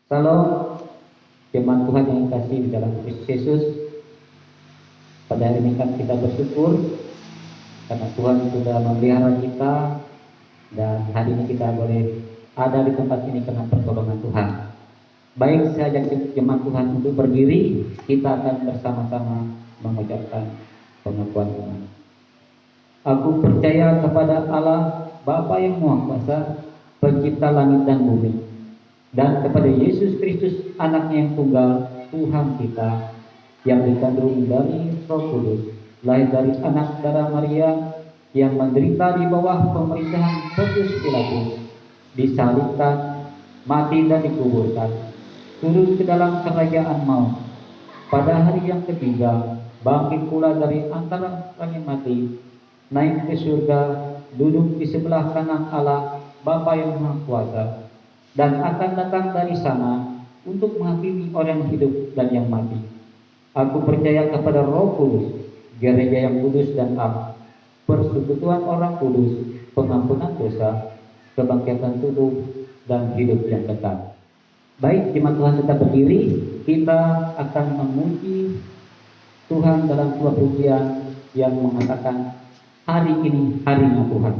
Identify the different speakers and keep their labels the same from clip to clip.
Speaker 1: Salam jemaat Tuhan yang kasih di dalam Kristus Yesus. Pada hari ini kan kita bersyukur karena Tuhan sudah memelihara kita dan hari ini kita boleh ada di tempat ini karena pertolongan Tuhan. Baik, saya ajak jemaat Tuhan untuk berdiri, kita akan bersama-sama mengucapkan pengakuan iman. Aku percaya kepada Allah Bapa yang Maha Kuasa, pencipta langit dan bumi, dan kepada Yesus Kristus anaknya yang tunggal, Tuhan kita, yang dikandung dari Roh Kudus, lahir dari anak darah Maria, yang menderita di bawah pemerintahan Pontius Pilatus, disalibkan, mati dan dikuburkan, turun ke dalam kerajaan maut, pada hari yang ketiga bangkit pula dari antara orang yang mati, naik ke surga, duduk di sebelah kanan Allah Bapa yang Maha Kuasa, dan akan datang dari sana untuk menghakimi orang yang hidup dan yang mati. Aku percaya kepada Roh Kudus, gereja yang kudus dan am, persekutuan orang kudus, pengampunan dosa, kebangkitan tubuh, dan hidup yang kekal. Baik, jemaat Tuhan tetap berdiri, kita akan memuji Tuhan dalam sebuah pujian yang mengatakan hari ini harinya Tuhan.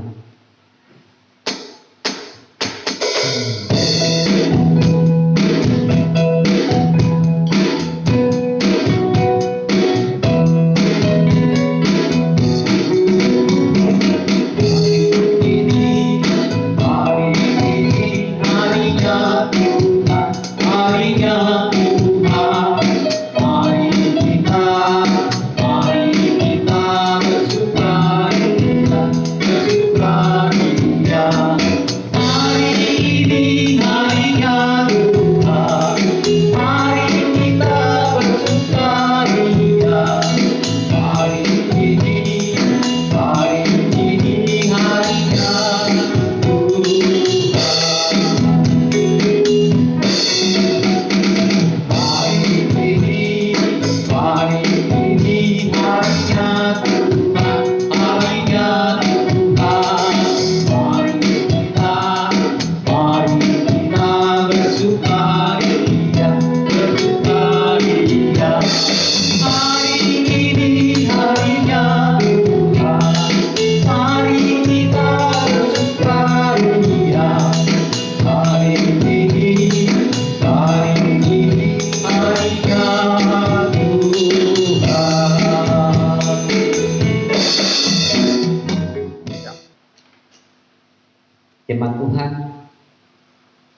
Speaker 1: Jemaat Tuhan,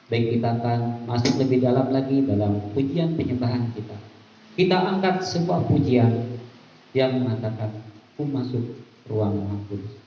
Speaker 1: baik, kita akan masuk lebih dalam lagi dalam pujian penyembahan kita. Kita angkat sebuah pujian yang mengatakan, ku masuk ruang Maha Kudus.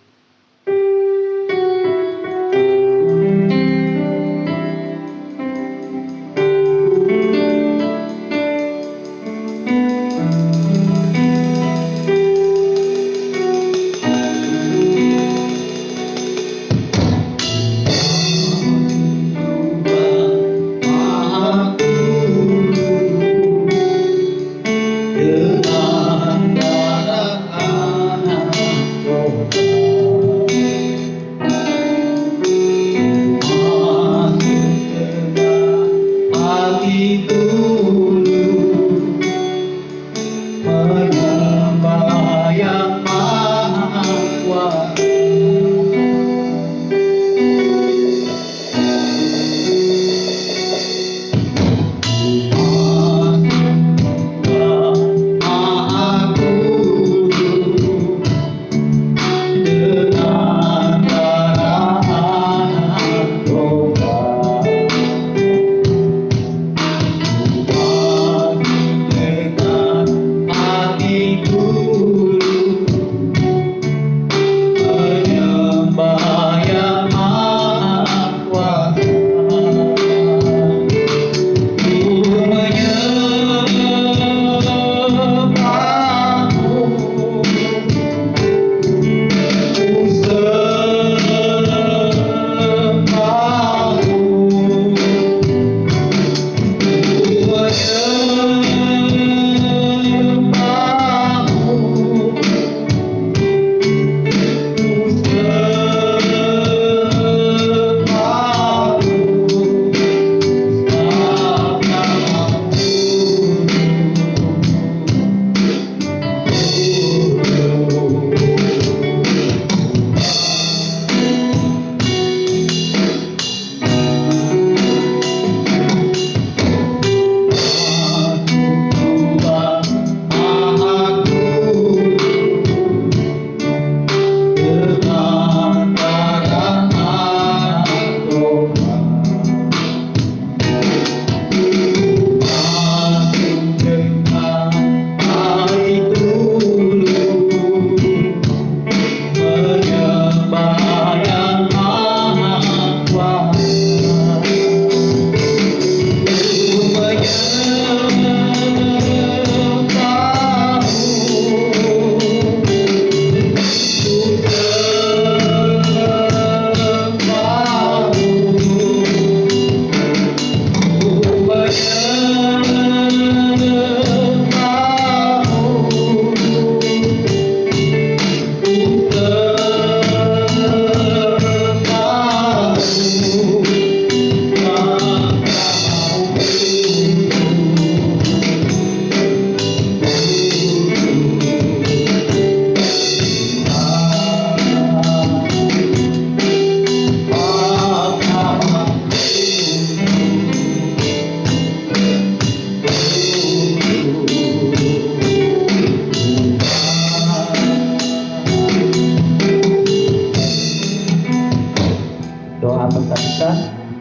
Speaker 2: Dengan darah anak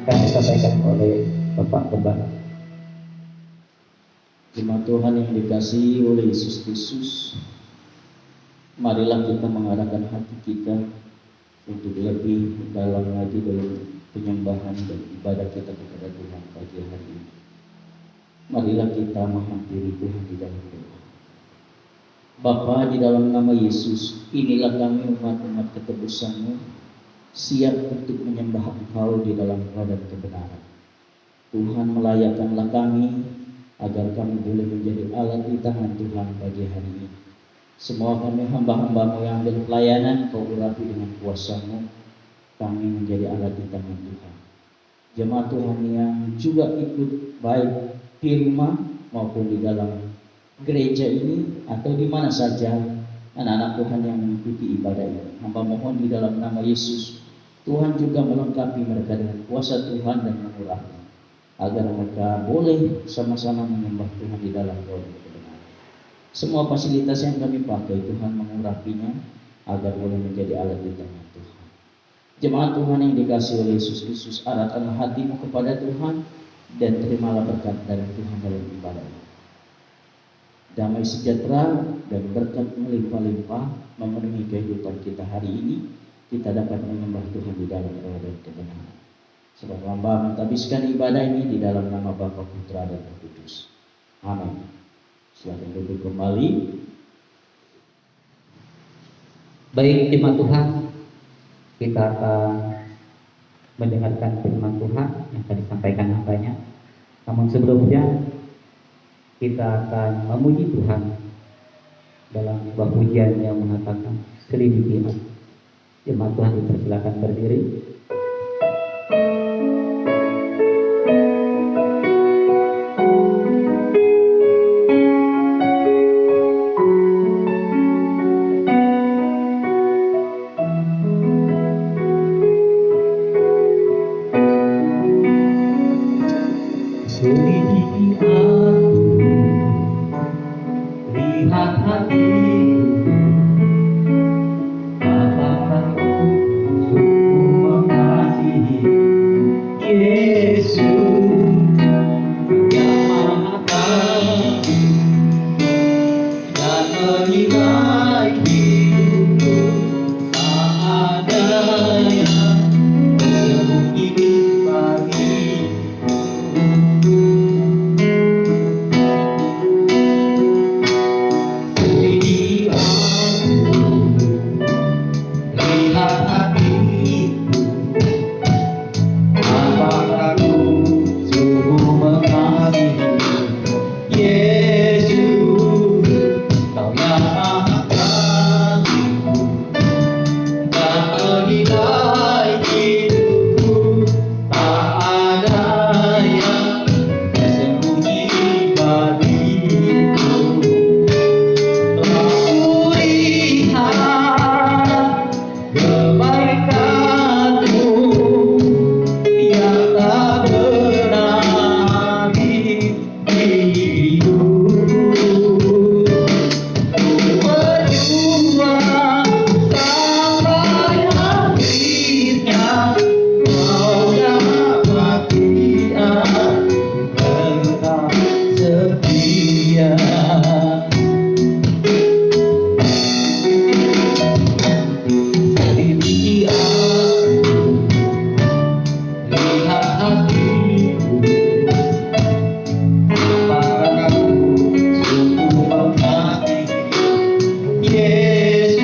Speaker 1: akan disampaikan oleh Bapak Gembala.
Speaker 2: Jemaat Tuhan yang dikasihi oleh Yesus Kristus, marilah kita mengarahkan hati kita untuk lebih dalam lagi dalam penyembahan dan ibadah kita kepada Tuhan pagi hari ini. Marilah kita menghampiri Tuhan di dalam doa. Bapa, di dalam nama Yesus, inilah kami umat-umat ketebus-Mu, siap untuk menyembah Engkau di dalam roh dan kebenaran. Tuhan, melayakkanlah kami agar kami boleh menjadi alat di tangan Tuhan pagi hari ini. Semua kami hamba-hamba-Mu yang ambil pelayanan, Kau urapi dengan kuasa-Mu, kami menjadi alat di tangan Tuhan. Jemaat Tuhan yang juga ikut baik di rumah maupun di dalam gereja ini atau di mana saja anak-anak Tuhan yang mengikuti ibadah ini, hamba mohon di dalam nama Yesus, Tuhan juga melengkapi mereka dengan kuasa Tuhan dan mengurapi, agar mereka boleh sama-sama menyembah Tuhan di dalam roh dan kebenaran. Semua fasilitas yang kami pakai, Tuhan mengurapinya agar boleh menjadi alat di tangan Tuhan. Jemaat Tuhan yang dikasihi oleh Yesus Kristus, arahkanlah hatimu kepada Tuhan dan terimalah berkat dari Tuhan dalam ibadah ini. Damai sejahtera dan berkat melimpah-limpah memenuhi kehidupan kita hari ini. Kita dapat menyembah Tuhan di dalam roh dan kebenaran. Sebab hamba menghabiskan ibadah ini di dalam nama Bapa, Putra dan Roh Kudus. Amin. Silakan duduk kembali.
Speaker 1: Baik jemaat Tuhan, kita akan mendengarkan firman Tuhan yang akan disampaikan hambanya. Namun sebelumnya kita akan memuji Tuhan dalam sebuah pujian yang mengatakan selidiki hati. Jemaat Tuhan dipersilakan berdiri. Selidiki aku, lihat hatiku, apakah sungguh mengasihi Yesus yang Maha Kasih dan menilai hidupku, tak ada yang tersembunyi bagiku. Selidiki aku, lihat hatiku, apakah ku sungguh mengasihi Yesus, Kau yang Maha Kasih dan menilai hidupku, tak ada yang tersembunyi bagiku. Aku lihat kebaikan-Mu yang tak pernah habis di hidupku. Berjuang sampai akhirnya, Kau dapat dia tetap setia. Selidiki aku, lihat hatiku, apakah ku sungguh mengasihi Yesus,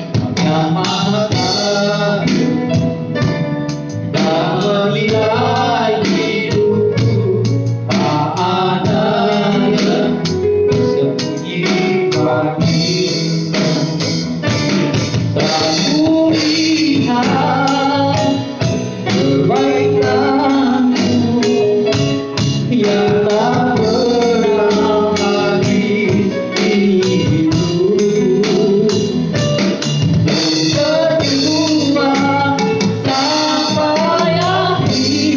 Speaker 1: Kau yang Maha Kasih dan menilai hidupku, tak ada yang tersembunyi bagiku. Aku lihat kebaikan-Mu yang tak pernah habis di hidupku. Berjuang sampai akhir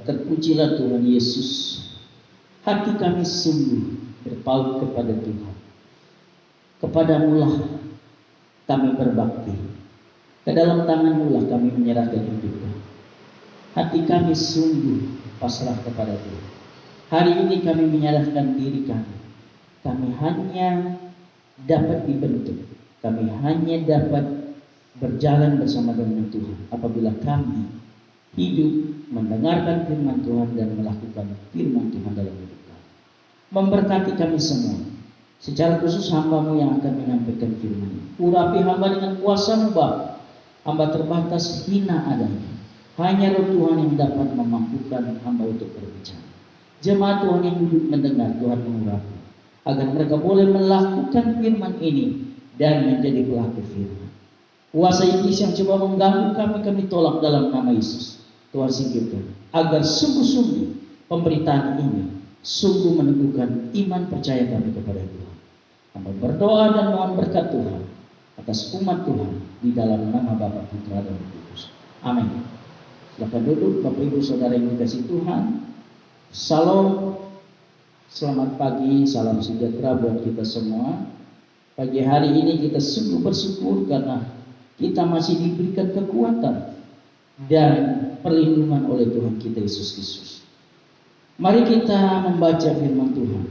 Speaker 2: terpujilah Tuhan Yesus. Hati kami sungguh berpaut kepada Tuhan. Kepadamu-lah kami berbakti. Ke dalam tangan-Mu lah kami menyerahkan hidup. Hati kami sungguh pasrah kepada Tuhan. Hari ini kami menyerahkan diri kami. Kami hanya dapat dibentuk. Kami hanya dapat berjalan bersama dengan Tuhan apabila kami hidup mendengarkan firman Tuhan dan melakukan firman Tuhan dalam hidup kami. Memberkati kami semua. Secara khusus hamba-Mu yang akan menyampaikan firman. Urapi hamba dengan kuasa-Mu Bapa. Hamba terbatas, hina adanya. Hanya Roh Tuhan yang dapat memampukan hamba untuk berbicara. Jemaat Tuhan yang duduk mendengar, Tuhan mengurapi agar mereka boleh melakukan firman ini dan menjadi pelaku firman. Kuasa iblis yang coba mengganggu kami tolak dalam nama Yesus. Tuhan singkirkan agar sungguh-sungguh pemberitaan ini sungguh meneguhkan iman percaya kami kepada Tuhan. Kami berdoa dan mohon berkat Tuhan atas umat Tuhan di dalam nama Bapa, Putra dan Roh Kudus. Amin. Silakan duduk Bapak Ibu Saudara yang dikasihi Tuhan. Salam, selamat pagi, salam sejahtera buat kita semua. Pagi hari ini kita sungguh bersyukur karena kita masih diberikan kekuatan dan perlindungan oleh Tuhan kita Yesus Kristus. Mari kita membaca firman Tuhan.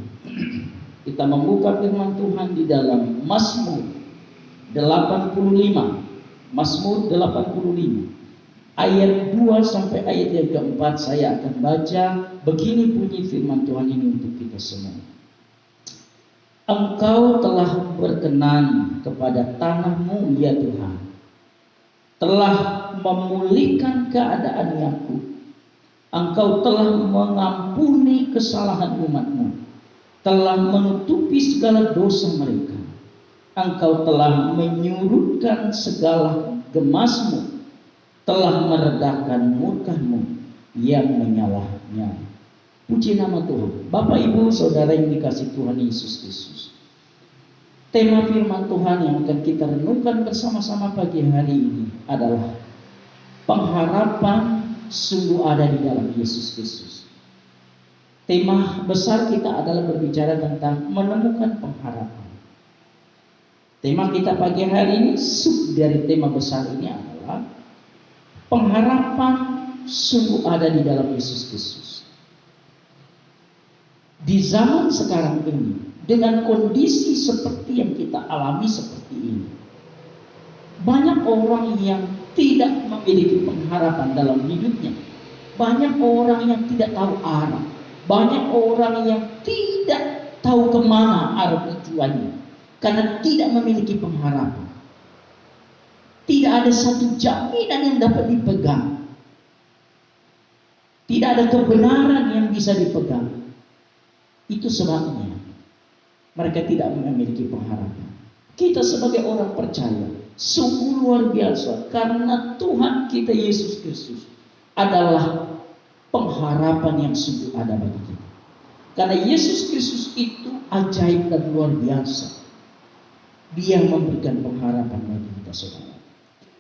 Speaker 2: Kita membuka firman Tuhan di dalam Mazmur 85. Mazmur 85. Ayat 2 sampai ayat yang keempat saya akan baca. Begini bunyi firman Tuhan ini untuk kita semua. Engkau telah berkenan kepada tanah-Mu ya Tuhan. Telah memulihkan keadaan Yakub. Engkau telah mengampuni kesalahan umat-Mu. Telah menutupi segala dosa mereka. Engkau telah menyurutkan segala gemas-Mu. Telah meredakan murka-Mu yang menyala-nyala. Puji nama Tuhan. Bapak Ibu Saudara yang dikasihi Tuhan Yesus Kristus. Tema firman Tuhan yang akan kita renungkan bersama-sama pagi hari ini adalah pengharapan sungguh ada di dalam Yesus Kristus. Tema besar kita adalah berbicara tentang menemukan pengharapan. Tema kita pagi hari ini, sub dari tema besar ini adalah pengharapan sungguh ada di dalam Yesus Kristus. Di zaman sekarang ini, dengan kondisi seperti yang kita alami seperti ini, banyak orang yang tidak memiliki pengharapan dalam hidupnya. Banyak orang yang tidak tahu arah. Banyak orang yang tidak tahu kemana arah tujuannya, karena tidak memiliki pengharapan. Tidak ada satu jaminan yang dapat dipegang. Tidak ada kebenaran yang bisa dipegang. Itu sebabnya mereka tidak memiliki pengharapan. Kita sebagai orang percaya sungguh luar biasa karena Tuhan kita Yesus Kristus adalah pengharapan yang sungguh ada bagi kita. Karena Yesus Kristus itu ajaib dan luar biasa. Dia memberikan pengharapan bagi kita saudara.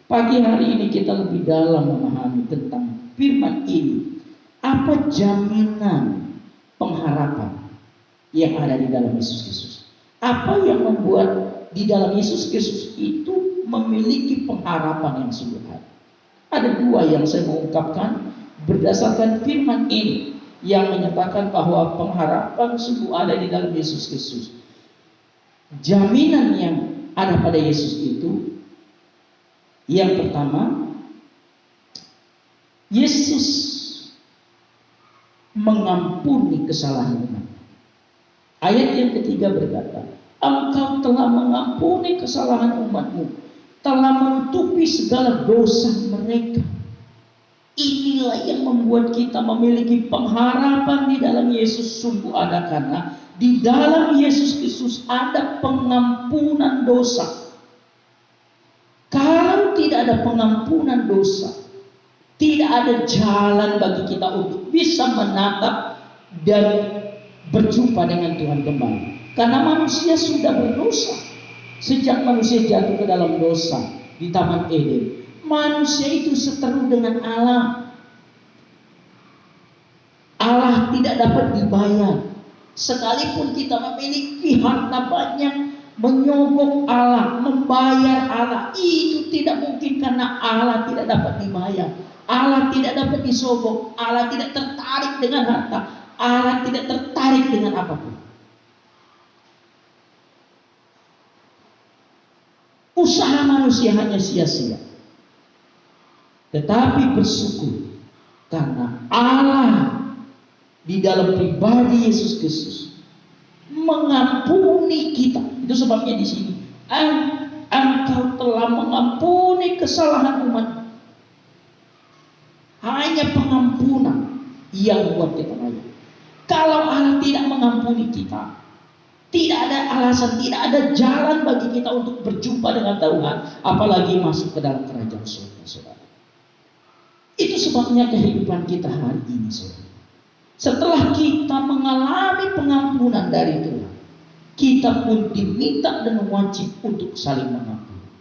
Speaker 2: Pagi hari ini kita lebih dalam memahami tentang firman ini. Apa jaminan pengharapan yang ada di dalam Yesus Kristus? Apa yang membuat di dalam Yesus Kristus itu memiliki pengharapan yang sungguh ada? Ada dua yang saya mau ungkapkan berdasarkan firman ini yang menyatakan bahwa pengharapan sungguh ada di dalam Yesus Kristus. Jaminan yang ada pada Yesus itu, yang pertama, Yesus mengampuni kesalahan umat. Ayat yang ketiga berkata, Engkau telah mengampuni kesalahan umat-Mu, telah menutupi segala dosa mereka. Inilah yang membuat kita memiliki pengharapan di dalam Yesus sungguh ada, karena di dalam Yesus Kristus ada pengampunan dosa. Kalau tidak ada pengampunan dosa, tidak ada jalan bagi kita untuk bisa menatap dan berjumpa dengan Tuhan kembali. Karena manusia sudah berdosa. Sejak manusia jatuh ke dalam dosa di Taman Eden, manusia itu seteru dengan alam. Allah tidak dapat dibayar. Sekalipun kita memiliki harta banyak, menyogok Allah, membayar Allah, itu tidak mungkin karena Allah tidak dapat dibayar. Allah tidak dapat disogok. Allah tidak tertarik dengan harta. Allah tidak tertarik dengan apapun. Usaha manusia hanya sia-sia. Tetapi bersyukur karena Allah di dalam pribadi Yesus Kristus mengampuni kita. Itu sebabnya di sini engkau telah mengampuni kesalahan umat. Hanya pengampunan yang buat kita layak. Kalau Allah tidak mengampuni kita, tidak ada alasan, tidak ada jalan bagi kita untuk berjumpa dengan Tuhan, apalagi masuk ke dalam kerajaan surga, saudara. Itu sebabnya kehidupan kita hari ini, saudara. Setelah kita mengalami pengampunan dari Tuhan, kita pun diminta dan wajib untuk saling mengampuni.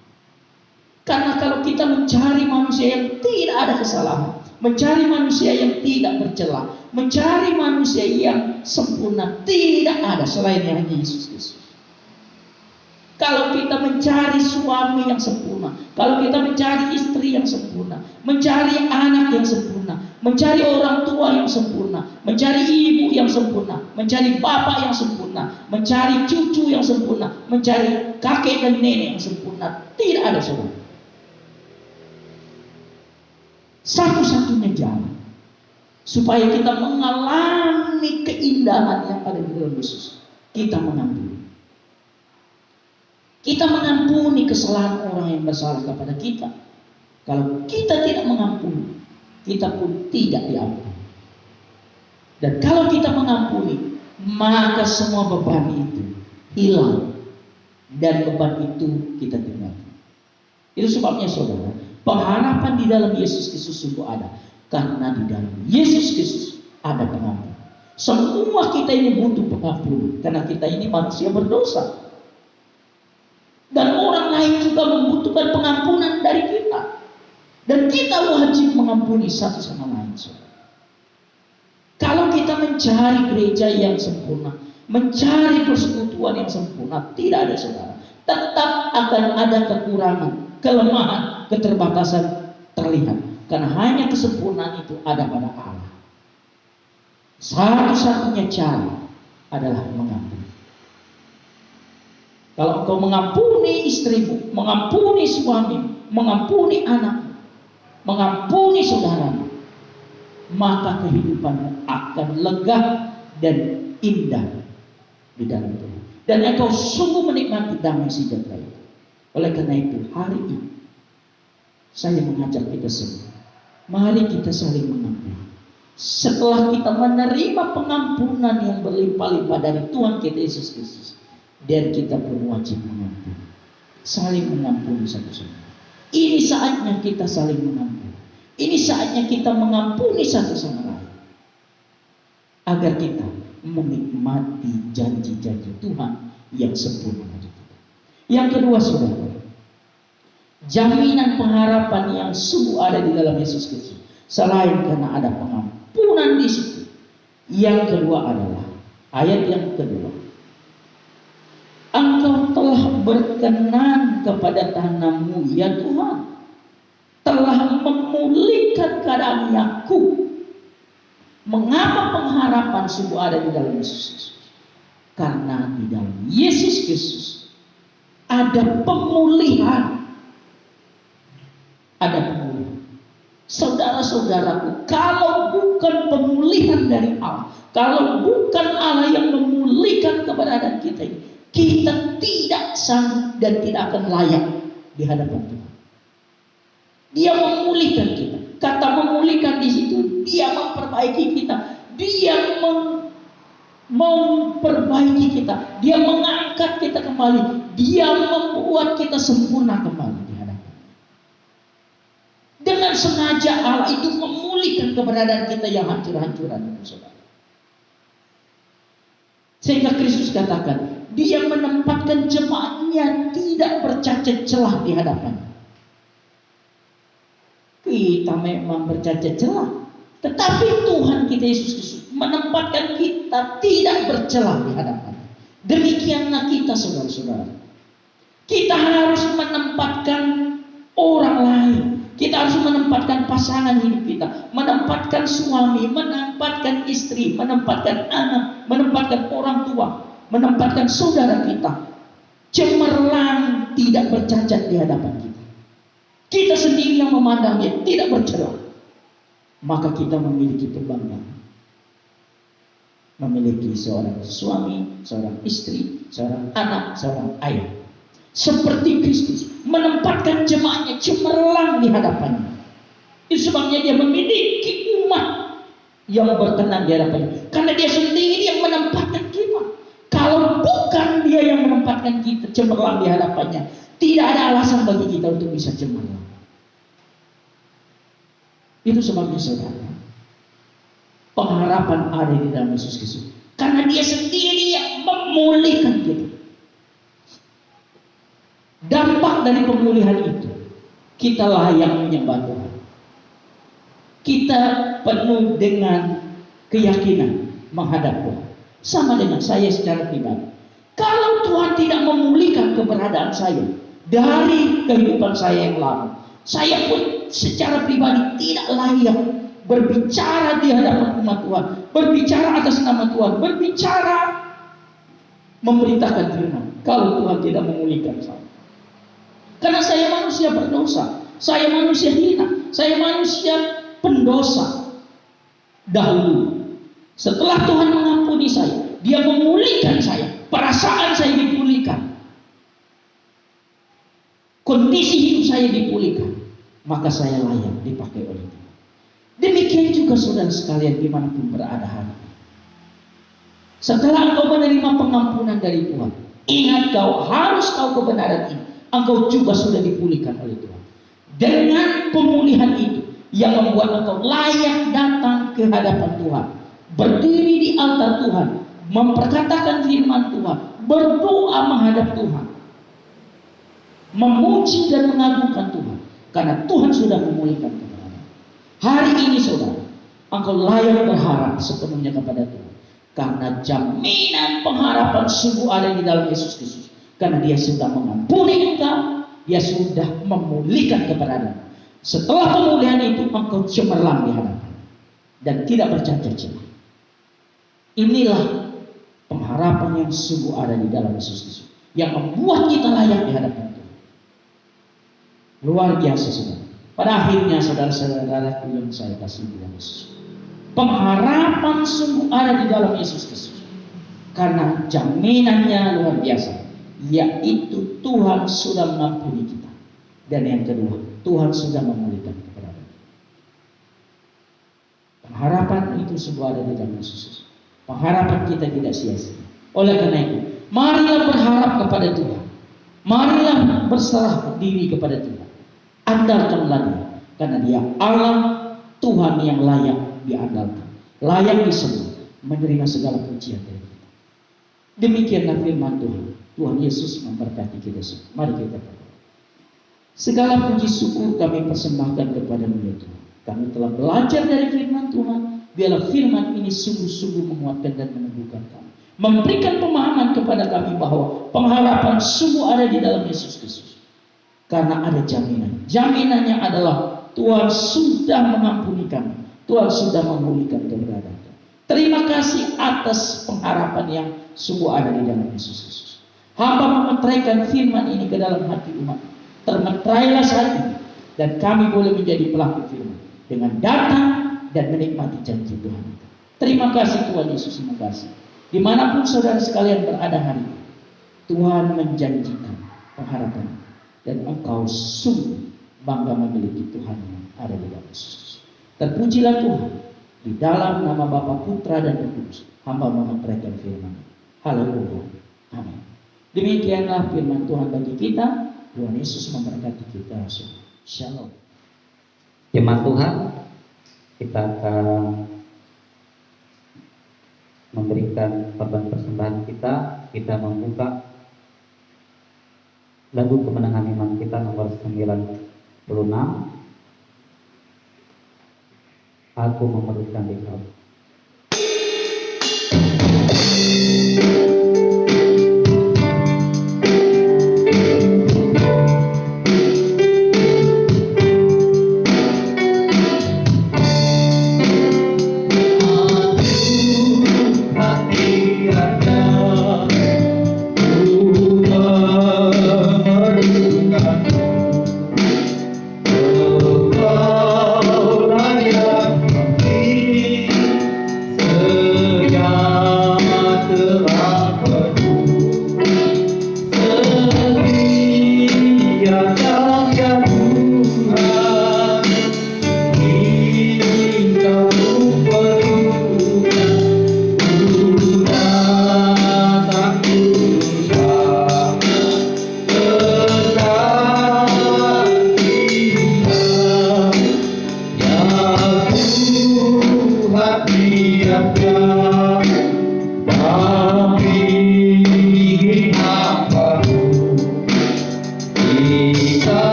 Speaker 2: Karena kalau kita mencari manusia yang tidak ada kesalahan, mencari manusia yang tidak bercela, mencari manusia yang sempurna, tidak ada selain hanya Yesus Kristus. Kalau kita mencari suami yang sempurna, kalau kita mencari istri yang sempurna, mencari anak yang sempurna, mencari orang tua yang sempurna, mencari ibu yang sempurna, mencari bapak yang sempurna, mencari cucu yang sempurna, mencari kakek dan nenek yang sempurna, tidak ada, saudara. Satu-satunya jalan supaya kita mengalami keindahan yang ada di dalam Yesus, kita mengampuni. Kita mengampuni kesalahan orang yang bersalah kepada kita. Kalau kita tidak mengampuni, kita pun tidak diampuni. Dan kalau kita mengampuni, maka semua beban itu hilang dan beban itu kita tinggalkan. Itu sebabnya, saudara, pengharapan di dalam Yesus Kristus sungguh ada. Karena di dalam Yesus Kristus ada pengampunan. Semua kita ini butuh pengampunan. Karena kita ini manusia berdosa. Dan orang lain juga membutuhkan pengampunan dari kita. Dan kita wajib mengampuni satu sama lain, saudara. Kalau kita mencari gereja yang sempurna, mencari persekutuan yang sempurna, tidak ada, saudara. Tetap akan ada kekurangan, kelemahan, keterbatasan terlihat. Karena hanya kesempurnaan itu ada pada Allah. Satu-satunya cara adalah mengampuni. Kalau engkau mengampuni istrimu, mengampuni suami, mengampuni anak, mengampuni saudaramu, maka kehidupanmu akan lega dan indah di dalam Tuhan. Dan engkau sungguh menikmati damai sejahtera itu. Oleh karena itu, hari ini saya mengajak kita semua, mari kita saling mengampuni. Setelah kita menerima pengampunan yang berlimpah-limpah dari Tuhan kita Yesus Kristus, dan kita pun wajib mengampuni, saling mengampuni satu sama lain. Ini saatnya kita saling mengampuni. Ini saatnya kita mengampuni satu sama lain, agar kita menikmati janji-janji Tuhan yang sempurna bagi kita. Yang kedua, saudara, jaminan pengharapan yang sungguh ada di dalam Yesus Kristus, selain karena ada pengampunan di situ. Yang kedua adalah ayat yang kedua. Engkau telah berkenan kepada tanahmu, ya Tuhan, telah memulihkan keadaan Yakub. Mengapa pengharapan sungguh ada di dalam Yesus Kristus? Karena di dalam Yesus Kristus ada pemulihan. Ada pemulihan. Saudara-saudaraku, kalau bukan pemulihan dari Allah, kalau bukan Allah yang memulihkan keberadaan kita ini, kita tidak sanggup dan tidak akan layak di hadapan Tuhan. Dia memulihkan kita. Kata memulihkan di situ, dia memperbaiki kita. Dia memperbaiki kita. Dia mengangkat kita kembali. Dia membuat kita sempurna kembali di hadapan. Dengan sengaja Allah itu memulihkan keberadaan kita yang hancur-hancuran, saudara. Sehingga Kristus katakan, Dia menempatkan jemaatnya tidak bercacat celah di hadapannya. Kita memang bercacat celah. Tetapi Tuhan kita Yesus Kristus menempatkan kita tidak bercela di hadapan. Demikianlah kita saudara-saudara. Kita harus menempatkan orang lain. Kita harus menempatkan pasangan hidup kita, menempatkan suami, menempatkan istri, menempatkan anak, menempatkan orang tua, menempatkan saudara kita. Cemerlang tidak bercacat di hadapan kita. Kita sendiri yang memandangnya tidak bercela. Maka kita memiliki kebanggaan. Memiliki seorang suami, seorang istri, seorang anak, seorang ayah. Seperti Kristus menempatkan jemaatnya cemerlang di hadapannya. Itu sebabnya dia memiliki umat yang berkenan di hadapannya. Karena dia sendiri yang menempatkan kita. Kalau bukan dia yang menempatkan kita cemerlang di hadapannya, tidak ada alasan bagi kita untuk bisa cemerlang. Itu sebabnya saudara, pengharapan ada di dalam Yesus Kristus. Karena dia sendiri yang memulihkan kita. Dampak dari pemulihan itu, kita layak menyembah Tuhan. Kita penuh dengan keyakinan menghadap Tuhan. Sama dengan saya secara pribadi. Kalau Tuhan tidak memulihkan keberadaan saya dari kehidupan saya yang lama, saya pun secara pribadi tidak layak berbicara di hadapan umat Tuhan, berbicara atas nama Tuhan, berbicara memberitakan firman. Kalau Tuhan tidak memulihkan saya, karena saya manusia berdosa, saya manusia hina, saya manusia pendosa dahulu. Setelah Tuhan mengampuni saya, Dia memulihkan saya, perasaan saya dipulihkan, kondisi hidup saya dipulihkan, maka saya layak dipakai oleh Tuhan. Demikian juga saudara sekalian dimanapun berada hari ini. Setelah engkau menerima pengampunan dari Tuhan, ingat kau harus tahu kebenaran ini. Engkau juga sudah dipulihkan oleh Tuhan. Dengan pemulihan itu yang membuat engkau layak datang ke hadapan Tuhan, berdiri di altar Tuhan, memperkatakan firman Tuhan, berdoa menghadap Tuhan, memuji dan mengagungkan Tuhan, karena Tuhan sudah memulihkan kebenaran. Hari ini saudara, engkau layak berharap sepenuhnya kepada Tuhan, karena jaminan pengharapan sungguh ada di dalam Yesus Kristus. Karena Dia sudah mengampuni engkau, Dia sudah memulihkan keberadaan. Setelah pemulihan itu engkau cemerlang di hadapan dan tidak bercacat celah. Inilah pengharapan yang sungguh ada di dalam Yesus Kristus, yang membuat kita layak di hadapan Tuhan. Luar biasa saudara. Pada akhirnya saudara-saudara yang saya kasih di dalam Yesus, pengharapan sungguh ada di dalam Yesus Kristus, karena jaminannya luar biasa, yaitu Tuhan sudah mengampuni kita, dan yang kedua, Tuhan sudah memulihkan keberadaan. Pengharapan itu semua ada di dalam Yesus. Pengharapan kita tidak sia-sia. Oleh karena itu, marilah berharap kepada Tuhan, marilah berserah diri kepada Tuhan. Andalkanlah Dia, karena Dia Allah Tuhan yang layak diandalkan, layak disembah, menerima segala pujian dari kita. Demikianlah firman Tuhan. Tuhan Yesus memberkati kita semua. Mari kita berdoa. Segala puji syukur kami persembahkan kepada-Mu ya Tuhan. Kami telah belajar dari firman Tuhan. Biarlah firman ini sungguh-sungguh menguatkan dan meneguhkan kami, memberikan pemahaman kepada kami bahwa pengharapan sungguh ada di dalam Yesus Kristus. Karena ada jaminan. Jaminannya adalah Tuhan sudah mengampuni kami, Tuhan sudah memulihkan keberadaan kami. Terima kasih atas pengharapan yang sungguh ada di dalam Yesus Kristus. Hamba memetraikan firman ini ke dalam hati umat. Termetrailah saat ini, dan kami boleh menjadi pelaku firman dengan datang dan menikmati janji Tuhan. Terima kasih Tuhan Yesus, terima kasih. Dimanapun saudara sekalian berada hari ini, Tuhan menjanjikan pengharapan, dan engkau sungguh bangga memiliki Tuhan yang ada di dalam Yesus. Terpujilah Tuhan. Di dalam nama Bapa, Putra dan Roh Kudus, hamba memetraikan firman. Haleluya. Amin. Demikianlah firman Tuhan bagi kita. Tuhan Yesus memberkati kita semua. Shalom.
Speaker 1: Jemaat Tuhan, kita akan memberikan korban persembahan kita. Kita membuka lagu kemenangan iman kita nomor 96. Aku memerlukan Engkau.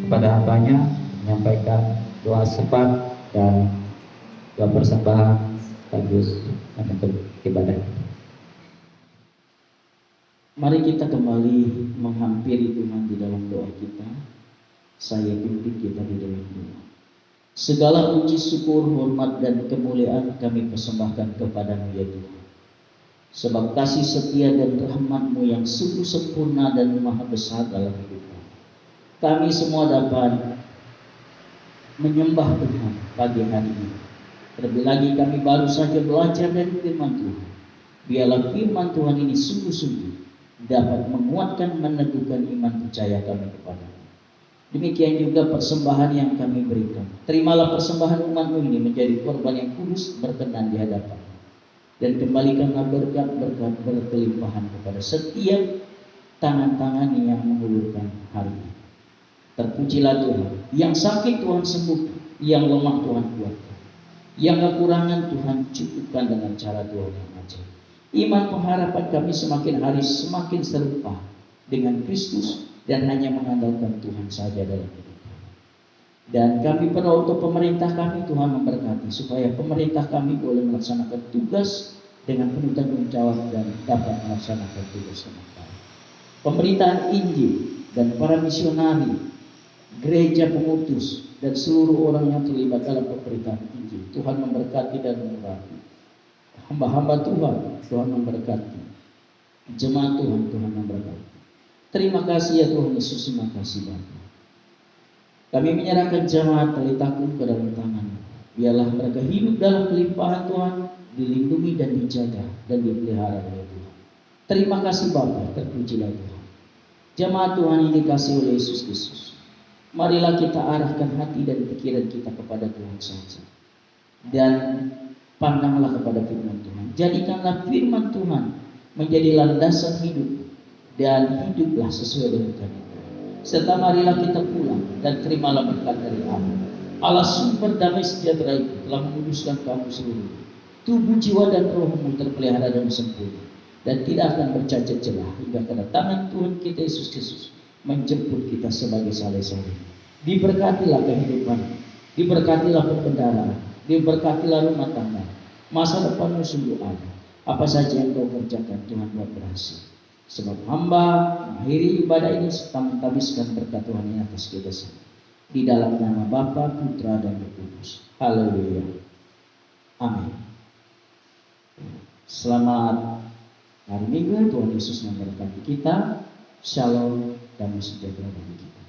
Speaker 1: Kepada hambanya menyampaikan doa sepat dan doa persembahan sekaligus menutup ibadah.
Speaker 2: Mari kita kembali menghampiri Tuhan di dalam doa kita. Saya pimpin kita di dalam doa. Segala puji, syukur, hormat, dan kemuliaan kami persembahkan kepada-Mu ya Tuhan. Sebab kasih setia dan rahmat-Mu yang sungguh sempurna dan maha besar dalam hidup kami. Kami semua dapat menyembah Tuhan pagi hari ini. Terlebih lagi kami baru saja belajar dari firman Tuhan. Biarlah firman Tuhan ini sungguh-sungguh dapat menguatkan, meneguhkan iman percaya kami kepada-Mu. Demikian juga persembahan yang kami berikan. Terimalah persembahan umat-Mu ini menjadi korban yang kudus, berkenan di hadapan-Mu. Dan kembalikanlah berkat-berkat berkelimpahan kepada setiap tangan-tangan yang mengulurkan hari ini. Terpujilah Tuhan. Yang sakit Tuhan sembuhkan, yang lemah Tuhan kuatkan, yang kekurangan Tuhan cukupkan dengan cara Tuhan yang ajaib. Iman pengharapan kami semakin hari semakin serupa dengan Kristus dan hanya mengandalkan Tuhan saja dalam hidup kami. Dan kami berdoa untuk pemerintah kami, Tuhan memberkati supaya pemerintah kami boleh melaksanakan tugas dengan penuh tanggung jawab dan dapat melaksanakan tugas dengan baik. Pemberitaan Injil dan para misionari, gereja pengutus, dan seluruh orang yang terlibat dalam pemberitaan Injil, Tuhan memberkati dan mengurapi. Hamba-hamba Tuhan, Tuhan memberkati. Jemaat Tuhan, Tuhan memberkati. Terima kasih ya Tuhan Yesus, terima kasih Bapa. Kami menyerahkan jemaat Talitakum ke dalam tangan-Mu. Biarlah mereka hidup dalam kelimpahan Tuhan, dilindungi dan dijaga dan dipelihara oleh Tuhan. Terima kasih Bapa, terpujilah Tuhan. Jemaat Tuhan yang dikasihi oleh Yesus Kristus, marilah kita arahkan hati dan pikiran kita kepada Tuhan saja. Dan pandanglah kepada firman Tuhan. Jadikanlah firman Tuhan menjadi landasan hidup dan hiduplah sesuai dengan kehendak. Serta marilah kita pulang dan terimalah berkat dari Allah. Allah sumber damai sejahtera itu telah menguduskan kamu seluruhnya. Tubuh, jiwa, dan rohmu terpelihara dan sempurna dan tidak akan bercacat celah hingga kedatangan Tuhan kita Yesus Kristus menjemput kita sebagai saleh-saleh. Diberkatilah kehidupan, diberkatilah perbendaharaan, diberkatilah rumah tangga. Masa depanmu sungguh ada. Apa saja yang kau kerjakan, Tuhan buat berhasil. Sebab hamba mengakhiri ibadah ini serta menghabiskan berkat Tuhan ini atas kita semua. Di dalam nama Bapa, Putra, dan Roh Kudus. Haleluya. Amin. Selamat hari Minggu. Tuhan Yesus memberkati kita. Shalom, damai sejahtera bagi kita.